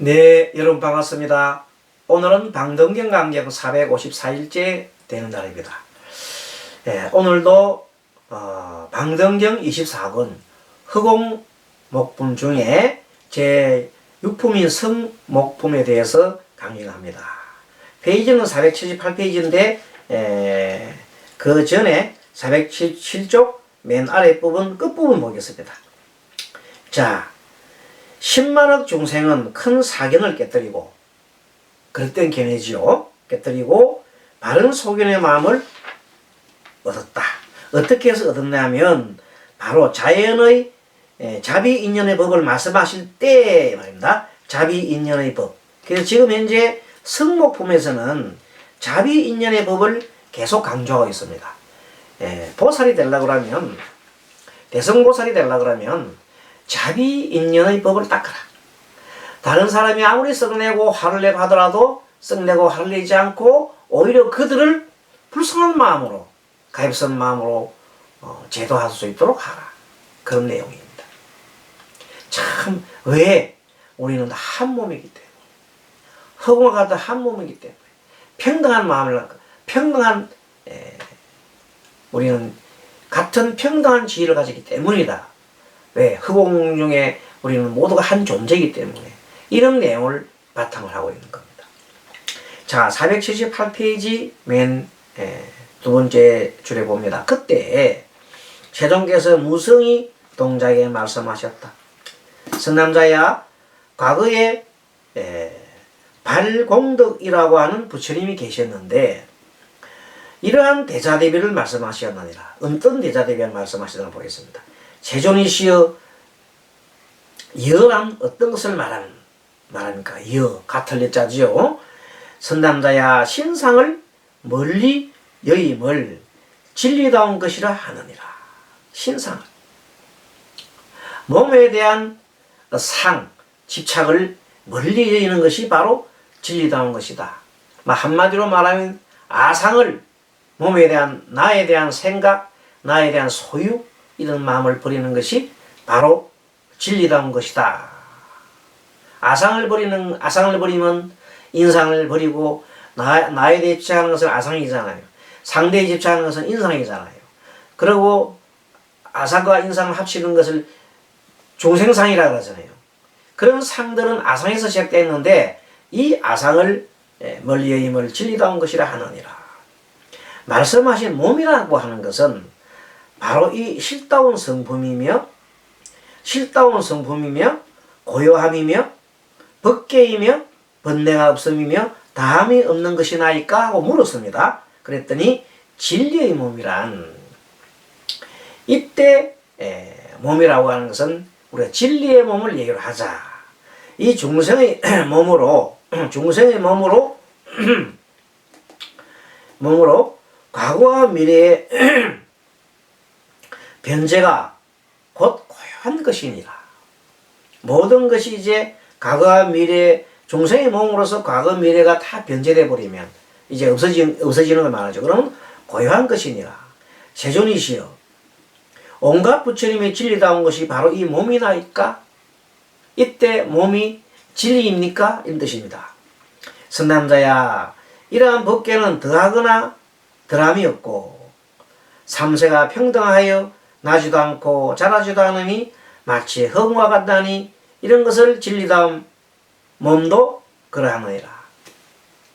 네, 여러분 반갑습니다. 오늘은 방등경 강경 454일째 되는 날입니다. 오늘도 방등경 24권 허공목품 중에 제6품인 성목품에 대해서 강의합니다. 페이지는 478페이지인데 그 전에 477쪽 맨 아래 부분 끝부분 보겠습니다. 자, 10만억 중생은 큰 사견을 깨뜨리고, 그릇된 견해지요. 깨뜨리고 바른 소견의 마음을 얻었다. 어떻게 해서 얻었냐면 바로 자연의 자비인연의 법을 말씀하실 때 말입니다. 자비인연의 법. 그래서 지금 현재 성목품에서는 자비인연의 법을 계속 강조하고 있습니다. 보살이 되려고 하면, 대성보살이 되려고 하면 자비인연의 법을 닦아라. 다른 사람이 아무리 썩내고 화를 내고 하더라도 썩내고 화를 내지 않고 오히려 그들을 불쌍한 마음으로, 가엾은 마음으로 제도할 수 있도록 하라. 그런 내용입니다. 참, 왜? 우리는 한 몸이기 때문에, 허공과 같은 한 몸이기 때문에 평등한 마음을, 우리는 같은 평등한 지위를 가지기 때문이다. 왜? 허공 중에 우리는 모두가 한 존재이기 때문에 이런 내용을 바탕을 하고 있는 겁니다. 자, 478페이지 맨 두 번째 줄에 봅니다. 그때 세종께서 무성의 동자에게 말씀하셨다. 성남자야, 과거에 발공덕이라고 하는 부처님이 계셨는데 이러한 대자대비를 말씀하셨느니라. 어떤 대자대비를 말씀하시다가 보겠습니다. 세존이시여, 여란 어떤 것을 말합니까? 여, 같을 여자지요. 선남자야, 신상을 멀리 여임을 진리다운 것이라 하느니라. 신상을. 몸에 대한 집착을 멀리 여이는 것이 바로 진리다운 것이다. 한마디로 말하면 아상을, 몸에 대한, 나에 대한 생각, 나에 대한 소유, 이런 마음을 버리는 것이 바로 진리다운 것이다. 아상을 버리면 인상을 버리고, 나에 대해 집착하는 것은 아상이잖아요. 상대에 집착하는 것은 인상이잖아요. 그리고 아상과 인상을 합치는 것을 중생상이라고 그러잖아요. 그런 상들은 아상에서 시작되었는데 이 아상을 멀리 여임을 진리다운 것이라 하느니라. 말씀하신 몸이라고 하는 것은 바로 이 실다운 성품이며 고요함이며 법계이며 번뇌가 없음이며 다함이 없는 것이 나이까 하고 물었습니다. 그랬더니 진리의 몸이란, 이때 몸이라고 하는 것은 우리가 진리의 몸을 얘기를 하자. 이 중생의 몸으로 과거와 미래의 변제가 곧 고요한 것이니라. 모든 것이 이제 과거와 미래, 중생의 몸으로서 과거 미래가 다 변제돼 버리면 이제 없어지는 걸 말하죠. 그러면 고요한 것이니라. 세존이시여, 온갖 부처님의 진리다운 것이 바로 이 몸이나이까? 이때 몸이 진리입니까? 이런 뜻입니다. 선남자야, 이러한 법계는 더하거나 덜함이 없고 삼세가 평등하여 나지도 않고 자라지도 않으니 마치 허공과 같다니, 이런 것을 진리다운 몸도 그러하느니라.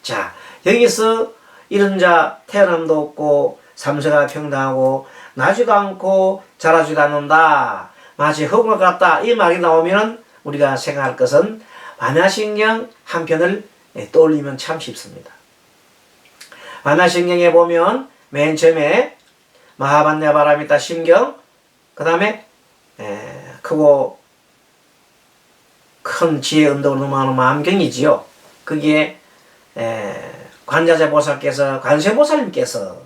자, 여기서 이런 자 태어남도 없고 삼세가 평등하고 나지도 않고 자라지도 않는다, 마치 허공과 같다, 이 말이 나오면 우리가 생각할 것은 반야신경 한 편을 떠올리면 참 쉽습니다. 반야신경에 보면 맨 처음에 마하반야바라미타 신경, 그 다음에 크고 큰 지혜 운동을 넘어가는 마음경이지요. 거기에 관자재 보살께서, 관세보살님께서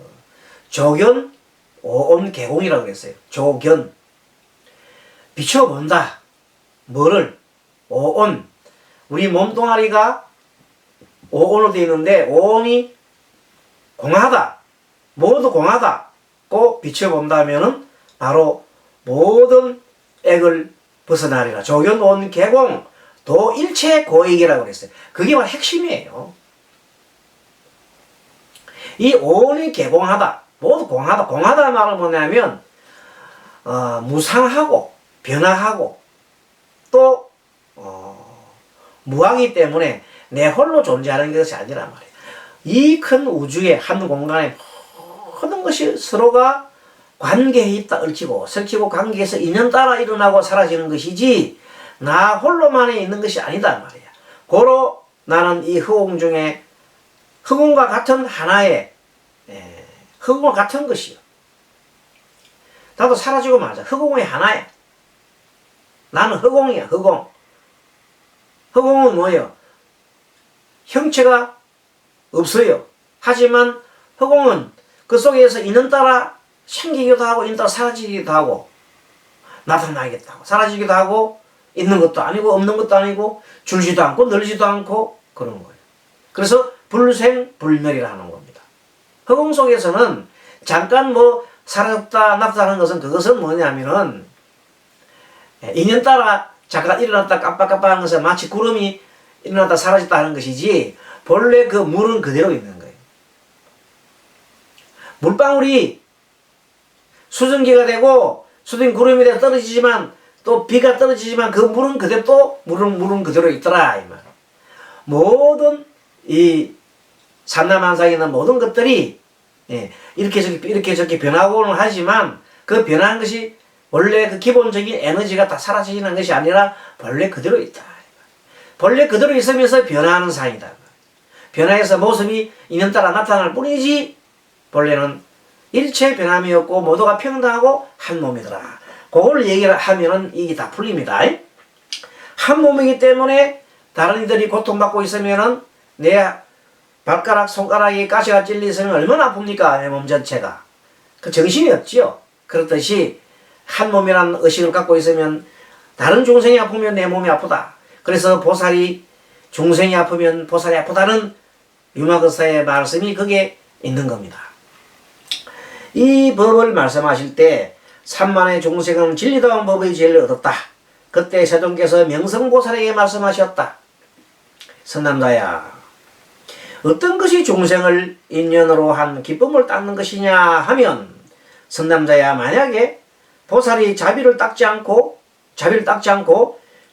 조견 오온 개공이라고 그랬어요. 조견, 비춰본다. 뭐를? 오온. 우리 몸뚱아리가 오온으로 되어 있는데 오온이 공하다, 모두 공하다고 비춰본다면은 바로 모든 액을 벗어나리라. 조견 온 개공, 도일체 고익이라고 그랬어요. 그게 바로 핵심이에요. 이 오온이 개공하다, 모두 공하다. 공하다 말은 뭐냐면 무상하고 변화하고 또 무하기 때문에 내 홀로 존재하는 것이 아니란 말이에요. 이 큰 우주의 한 공간에 모든 것이 서로가 관계에 있다 얽히고 설키고 관계에서 인연 따라 일어나고 사라지는 것이지 나 홀로만에 있는 것이 아니다 말이야. 고로 나는 이 허공 중에 흑공과 같은 하나의 흑공과 같은 것이요. 나도 사라지고 말자. 흑공의 하나야. 나는 흑공이야. 흑공. 흑공은 뭐예요? 형체가 없어요. 하지만 흑공은 그 속에서 인연 따라 생기기도 하고 인연 따라 사라지기도 하고 나타나겠다 하고 사라지기도 하고 있는 것도 아니고 없는 것도 아니고 줄지도 않고 늘지도 않고 그런 거예요. 그래서 불생불멸이라 하는 겁니다. 흑공 속에서는 잠깐 뭐 사라졌다 나타나는 것은 그것은 뭐냐면은 인연 따라 잠깐 일어났다 깜빡깜빡하는 것은 마치 구름이 일어났다 사라졌다 하는 것이지 본래 그 물은 그대로 있는 거예요. 물방울이 수증기가 되고 수증 구름이 되어 떨어지지만 또 비가 떨어지지만 그 물은 그대로 또 물은 그대로 있더라 이 말. 모든 이 삼라만상에 있는 모든 것들이 이렇게 저렇게 변하고는 하지만 그 변한 것이 원래 그 기본적인 에너지가 다 사라지는 것이 아니라 본래 그대로 있다. 본래 그대로 있으면서 변화하는 상이다. 변화해서 모습이 인연 따라 나타날 뿐이지 본래는 일체 변함이 없고 모두가 평등하고 한 몸이더라. 그걸 얘기를 하면은 이게 다 풀립니다. 한 몸이기 때문에 다른 이들이 고통받고 있으면은 내 발가락, 손가락에 가시가 찔려 있으면 얼마나 아픕니까? 내 몸 전체가. 그 정신이 없지요. 그렇듯이 한 몸이라는 의식을 갖고 있으면 다른 중생이 아프면 내 몸이 아프다. 그래서 보살이 중생이 아프면 보살이 아프다는 유마거사의 말씀이 그게 있는 겁니다. 이 법을 말씀하실 때 삼만의 중생은 진리다운 법의 지혜를 얻었다. 그때 세존께서 명성보살에게 말씀하셨다. 선남자야, 어떤 것이 중생을 인연으로 한 기쁨을 닦는 것이냐 하면 선남자야, 만약에 보살이 자비를 닦지 않고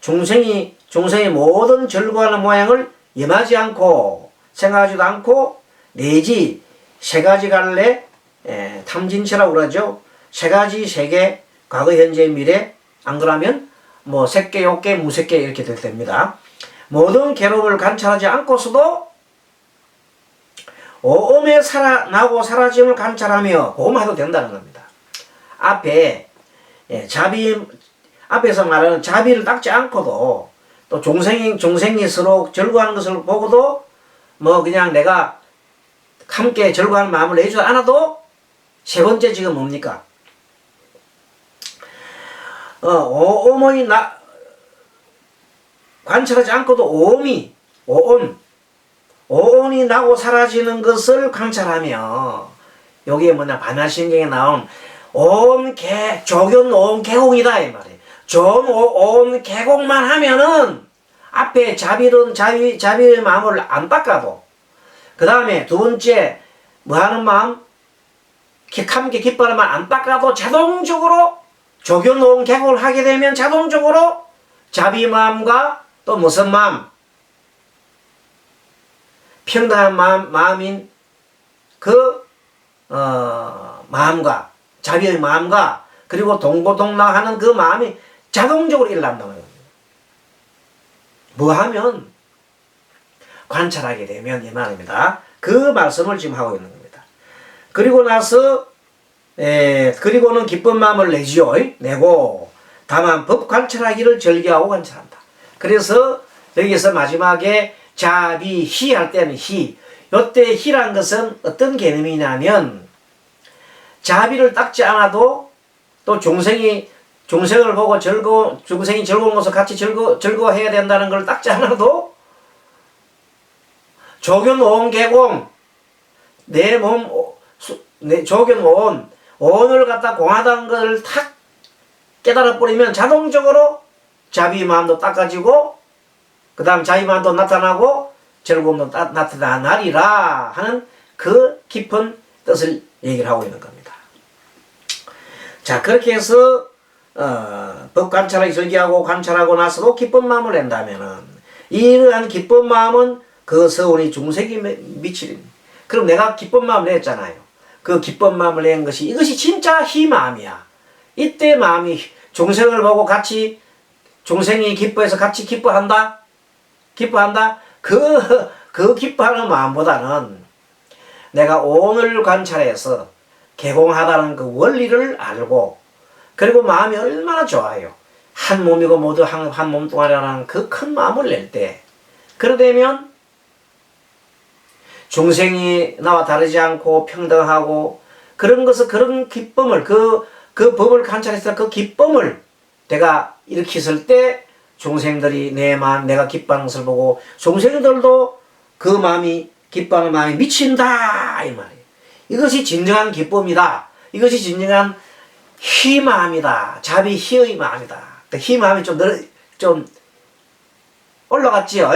중생이 모든 절구하는 모양을 염하지 않고 생각하지도 않고 내지 세 가지 갈래 탐진체라고 그러죠. 세 가지 세계 과거 현재 미래 안 그러면 뭐 색계 욕계 무색계 이렇게 됩니다. 모든 괴로움을 관찰하지 않고서도 오옴에 나고 사라짐을 관찰하며 고음해도 된다는 겁니다. 앞에서 말하는 자비를 닦지 않고도 또 중생이 서로 절구하는 것을 보고도 뭐 그냥 내가 함께 절구하는 마음을 내주지 않아도 세 번째 지금 뭡니까? 오옴이 관찰하지 않고도 오온이 나고 사라지는 것을 관찰하며 여기에 뭐냐 반야신경에 나온 조견 온 개공이다 이 말이에요. 온 개공만 하면은 앞에 자비의 마음을 안 닦아도 그 다음에 두 번째 뭐 하는 마음 함께 기뻐하는 마음 안 닦아도 자동적으로 조견 온 개공을 하게 되면 자동적으로 자비 마음과 또 무슨 마음 평등한 마음인 그 마음과 자비의 마음과 그리고 동고동락하는 그 마음이 자동적으로 일어난다는 겁니다. 뭐 하면 관찰하게 되면 이 말입니다. 그 말씀을 지금 하고 있는 겁니다. 그리고 나서 그리고는 기쁜 마음을 내고 다만 법 관찰하기를 절개하고 관찰한다. 그래서 여기서 마지막에 자비 희 할 때는 요때 희란 것은 어떤 개념이냐면 자비를 닦지 않아도 또 중생을 보고 중생이 즐거운 것을 같이 즐거워해야 된다는 걸 닦지 않아도 조견 온 개공 내 몸 조견 온을 갖다 공하다는 것을 탁 깨달아 버리면 자동적으로 자비 마음도 닦아지고 그 다음 자비만도 나타나고 즐거움도 나타나리라 하는 그 깊은 뜻을 얘기를 하고 있는 겁니다. 자, 그렇게 해서 법 관찰하기 절기하고 관찰하고 나서도 기쁜 마음을 낸다면은 이러한 기쁜 마음은 그 서운이 중생이 미치리. 그럼 내가 기쁜 마음을 냈잖아요. 그 기쁜 마음을 낸 것이 이것이 진짜 희 마음이야. 이때 마음이 중생을 보고 같이 중생이 기뻐해서 같이 기뻐한다. 그 기뻐하는 마음보다는 내가 오늘 관찰해서 개공하다는 그 원리를 알고 그리고 마음이 얼마나 좋아요. 한 몸이고 모두 한 몸뚱아리라는 그 큰 마음을 낼 때 그러되면 중생이 나와 다르지 않고 평등하고 그런 것을 그런 기쁨을 그 법을 관찰해서 그 기쁨을 내가 일으켰을 때 중생들이 내가 기뻐하는 것을 보고 중생들도 그 마음이 기뻐하는 마음이 미친다 이 말이에요. 이것이 진정한 기쁨이다. 이것이 진정한 희 마음이다. 자비 희의 마음이다. 희 마음이 좀 올라갔지요.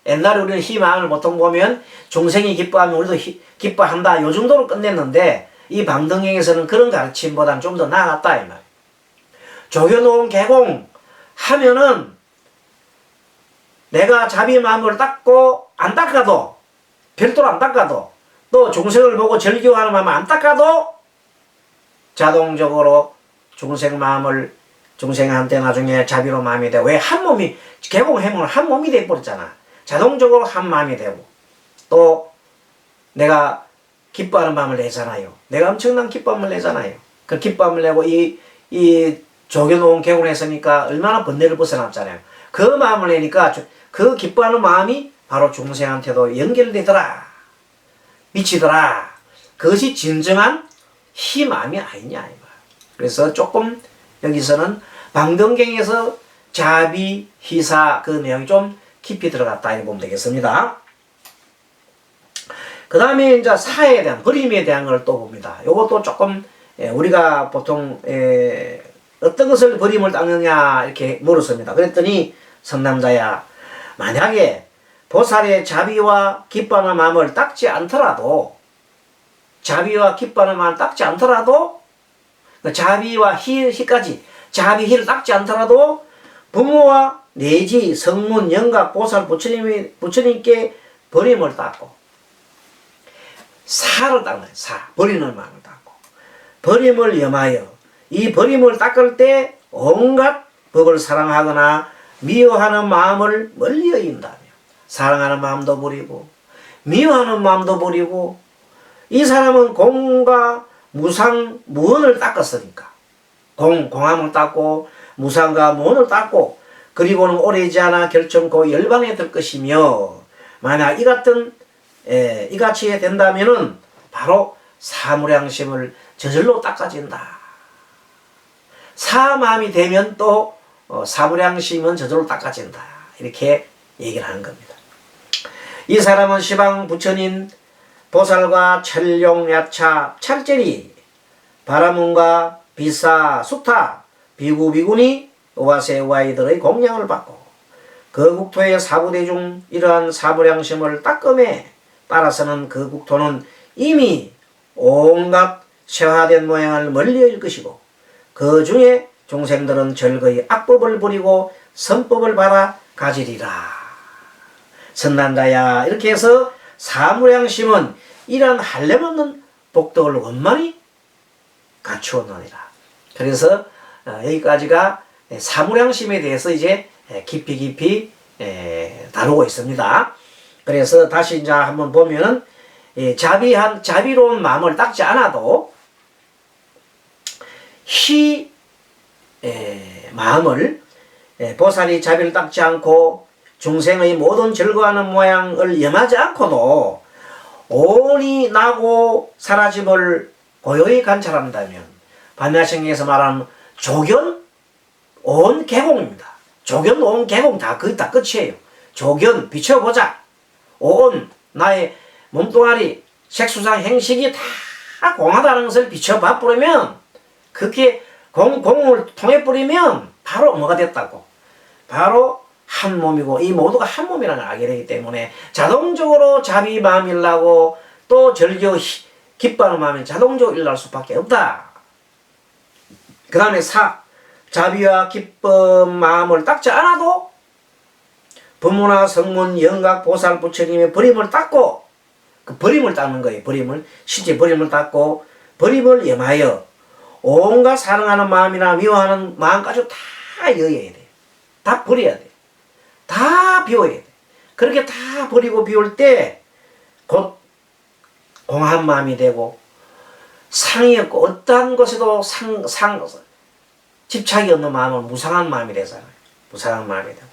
옛날에 우리는 희 마음을 보통 보면 중생이 기뻐하면 우리도 기뻐한다. 요 정도로 끝냈는데 이 방등행에서는 그런 가르침보다는 좀 더 나아갔다 이 말이에요. 조교노은 개공 하면은 내가 자비 마음을 닦고 안 닦아도 별도로 안 닦아도 또 중생을 보고 절규하는 마음을 안 닦아도 자동적으로 중생한테 나중에 자비로 마음이 되고 왜 한 몸이 개공해면 한 몸이 돼버렸잖아. 자동적으로 한 마음이 되고 또 내가 기뻐하는 마음을 내잖아요. 내가 엄청난 기쁨을 내잖아요. 그 기쁨을 내고 이 조교노은 개공을 했으니까 얼마나 번뇌를 벗어났잖아요. 그 마음을 내니까 그 기뻐하는 마음이 바로 중생한테도 연결되더라. 미치더라. 그것이 진정한 희 마음이 아니냐. 그래서 조금 여기서는 방등경에서 자비, 희사 그 내용이 좀 깊이 들어갔다 이렇게 보면 되겠습니다. 그 다음에 이제 사에 대한 버림에 대한 걸 또 봅니다. 요것도 조금 우리가 보통 어떤 것을 버림을 닦느냐 이렇게 물었습니다. 그랬더니 성남자야 만약에 보살의 자비와 기뻐하는 마음을 닦지 않더라도 자비와 기뻐하는 마음을 닦지 않더라도 자비와 희까지 자비 희를 닦지 않더라도 부모와 내지 성문 영각 보살 부처님께 버림을 닦고 사를 닦는 사 버리는 마음을 닦고 버림을 염하여 이 버림을 닦을 때 온갖 법을 사랑하거나 미워하는 마음을 멀리 여긴다며 사랑하는 마음도 버리고 미워하는 마음도 버리고 이 사람은 공과 무상 무언을 닦았으니까 공함을 닦고 무상과 무언을 닦고 그리고는 오래지 않아 결정코 열반에 들 것이며 만약 이같이 된다면은 바로 사무량심을 저절로 닦아진다. 사마음이 되면 또 사무량심은 저절로 닦아진다. 이렇게 얘기를 하는 겁니다. 이 사람은 시방 부처님 보살과 천룡 야차 찰제리 바라문과 비사 수타 비구 비구니 우와세 우와이들의 공양을 받고 그 국토의 사부대 중 이러한 사무량심을 닦음에 따라서는 그 국토는 이미 온갖 쇠화된 모양을 멀리 일 것이고 그 중에 중생들은 절거의 악법을 부리고 선법을 받아 가지리라. 선난자야 이렇게 해서 사무량심은 이러한 한량없는 복덕을 원만히 갖추었느니라. 그래서 여기까지가 사무량심에 대해서 이제 깊이 다루고 있습니다. 그래서 다시 이제 한번 보면은 자비로운 마음을 닦지 않아도 희 마음을 보살이 자비를 닦지 않고 중생의 모든 즐거워하는 모양을 염하지 않고도 온이 나고 사라짐을 고요히 관찰한다면 반야성에서 말하는 조견 온 개공입니다. 조견 온 개공 다 끝이에요. 조견 비춰보자. 온 나의 몸뚱아리 색수상 행식이 다 공하다는 것을 비춰봐 버리면 그렇게 공을 통해 버리면 바로 뭐가 됐다고? 바로 한 몸이고 이 모두가 한 몸이라는 걸 알게 되기 때문에 자동적으로 자비 마음이 일어나고 또 절교 기뻐하는 마음이 자동적으로 일어날 수밖에 없다. 그 다음에 자비와 기쁨 마음을 닦지 않아도 부모나 성문, 영각, 보살, 부처님의 버림을 닦고 그 버림을 닦는 거예요. 버림을 실제 버림을 닦고 버림을 염하여 온갖 사랑하는 마음이나 미워하는 마음까지 다 여어야 돼. 다 버려야 돼. 다 비워야 돼. 그렇게 다 버리고 비울 때 곧 공한 마음이 되고 상이 없고 어떠한 것에도 집착이 없는 마음은 무상한 마음이 되잖아요. 무상한 마음이 되고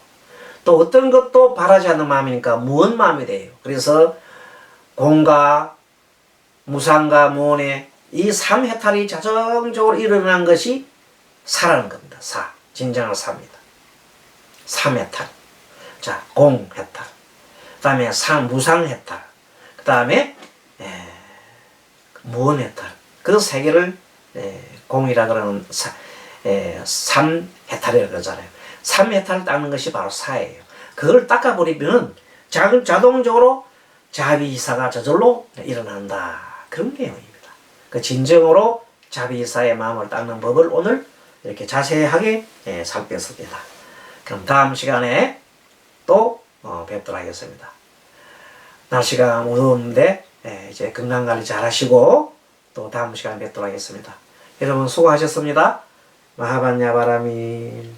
또 어떤 것도 바라지 않는 마음이니까 무언 마음이 돼요. 그래서 공과 무상과 무언의 이 삼해탈이 자정적으로 일어난 것이 사라는 겁니다. 진정한 사입니다. 삼해탈. 자, 공해탈. 그 다음에 무상해탈. 그 다음에 무언해탈. 그 세 개를 공이라 그러는 삼해탈이라고 그러잖아요. 삼해탈을 닦는 것이 바로 사예요. 그걸 닦아버리면 자동적으로 자비이사가 저절로 일어난다. 그런 내용입니다. 그 진정으로 자비이사의 마음을 닦는 법을 오늘 이렇게 자세하게 살폈습니다. 그럼 다음 시간에 또 뵙도록 하겠습니다. 날씨가 무더운데 이제 건강관리 잘 하시고 또 다음 시간에 뵙도록 하겠습니다. 여러분 수고하셨습니다. 마하반야바라미